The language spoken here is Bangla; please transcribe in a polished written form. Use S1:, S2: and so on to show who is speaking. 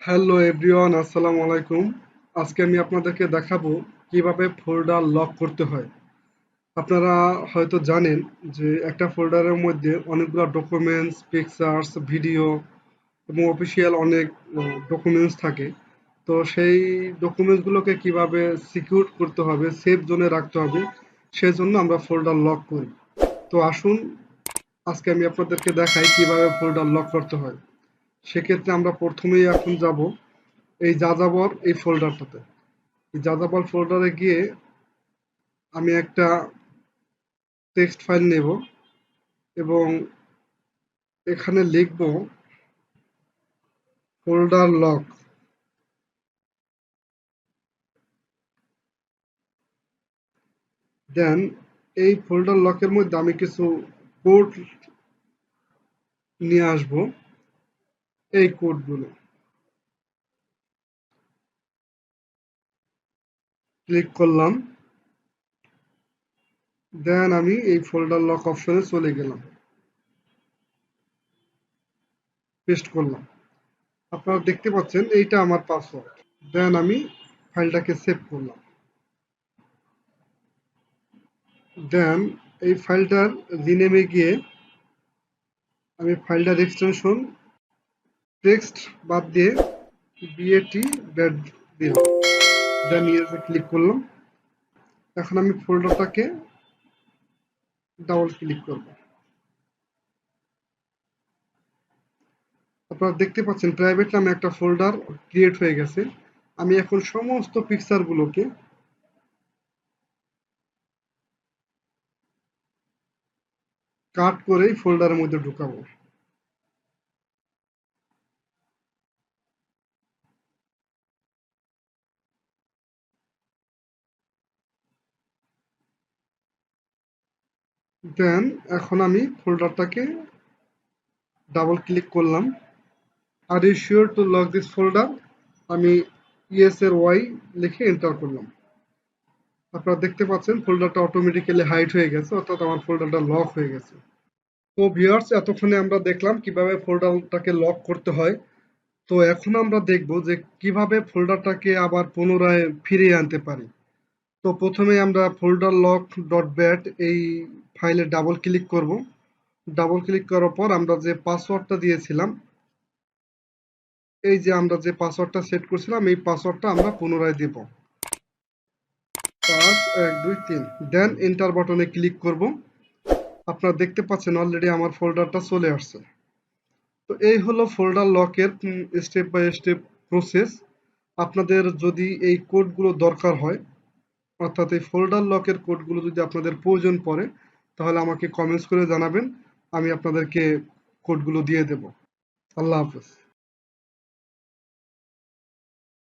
S1: হ্যালো এভরিওয়ান, আসসালামু আলাইকুম। আজকে আমি আপনাদেরকে দেখাবো কিভাবে ফোল্ডার লক করতে হয়। আপনারা হয়তো জানেন যে একটা ফোল্ডারের মধ্যে অনেকগুলো ডকুমেন্টস, পিকচার্স, ভিডিও এবং অফিসিয়াল অনেক ডকুমেন্টস থাকে। তো সেই ডকুমেন্টসগুলোকে কিভাবে সিকিউর করতে হবে, সেফ জোনে রাখতে হবে, সেজন্য আমরা ফোল্ডার লক করি। তো আসুন আজকে আমি আপনাদেরকে দেখাই কিভাবে ফোল্ডার লক করতে হয়। সেক্ষেত্রে আমরা প্রথমেই এখন যাব এই যাযাবর এই ফোল্ডারটাতে। এই যাযাবর ফোল্ডারে গিয়ে আমি একটা টেক্সট ফাইল নেব এবং এখানে লিখব ফোল্ডার লক। দেন এই ফোল্ডার লকের মধ্যে আমি কিছু কোড নিয়ে আসব। এই কোডগুলো ক্লিক করলাম। দেন আমি এই ফোল্ডার লক অপশনে চলে গেলাম, পেস্ট করলাম। আপনারা দেখতে পাচ্ছেন এইটা আমার পাসওয়ার্ড। দেন আমি ফাইলটাকে সেভ করলাম। দেন এই ফাইলটার রিনেমে গিয়ে আমি ফাইলটার এক্সটেনশন টেক্সট বাদ দিয়ে বিএটি ব্যাড দিলাম। দেন ইয়েসে ক্লিক করলাম। এখন আমি ফোল্ডারটাকে ডাবল ক্লিক করব। আপনারা দেখতে পাচ্ছেন প্রাইভেট নামে একটা ফোল্ডার ক্রিয়েট হয়ে গেছে। আমি এখন সমস্ত পিকচারগুলোকে কাট করে ফোল্ডারের মধ্যে ঢুকাবো। দেন এখন আমি ফোল্ডারটাকে ডাবল ক্লিক করলাম। Are you sure to lock this folder? আমি ইয়েস এর ওয়াই লিখে এন্টার করলাম। আপনারা দেখতে পাচ্ছেন ফোল্ডারটা অটোমেটিক্যালি হাইড হয়ে গেছে, অর্থাৎ আমার ফোল্ডারটা লক হয়ে গেছে। তো ভিউয়ার্স, এতক্ষণে আমরা দেখলাম কিভাবে ফোল্ডারটাকে লক করতে হয়। তো এখন আমরা দেখব যে কিভাবে ফোল্ডারটাকে আবার পুনরায় ফিরিয়ে আনতে পারি। তো প্রথমে আমরা ফোল্ডার লক ডট ব্যাট এই ফাইলে ডাবল ক্লিক করব। ডাবল ক্লিক করার পর আমরা যে পাসওয়ার্ডটা দিয়েছিলাম, এই যে আমরা যে পাসওয়ার্ডটা সেট করছিলাম, এই পাসওয়ার্ডটা আমরা পুনরায় দেব। 5 1 2 3। দেন এন্টার বাটনে ক্লিক করব। আপনারা দেখতে পাচ্ছেন অলরেডি আমার ফোল্ডারটা চলে আসছে। তো এই হলো ফোল্ডার লকের স্টেপ বাই স্টেপ প্রসেস। আপনাদের যদি এই কোডগুলো দরকার হয়, অর্থাৎ এই ফোল্ডার লকের কোডগুলো যদি আপনাদের প্রয়োজন পড়ে, তাহলে আমাকে কমেন্টস করে জানাবেন। আমি আপনাদেরকে কোডগুলো দিয়ে দেব। আল্লাহ হাফেজ।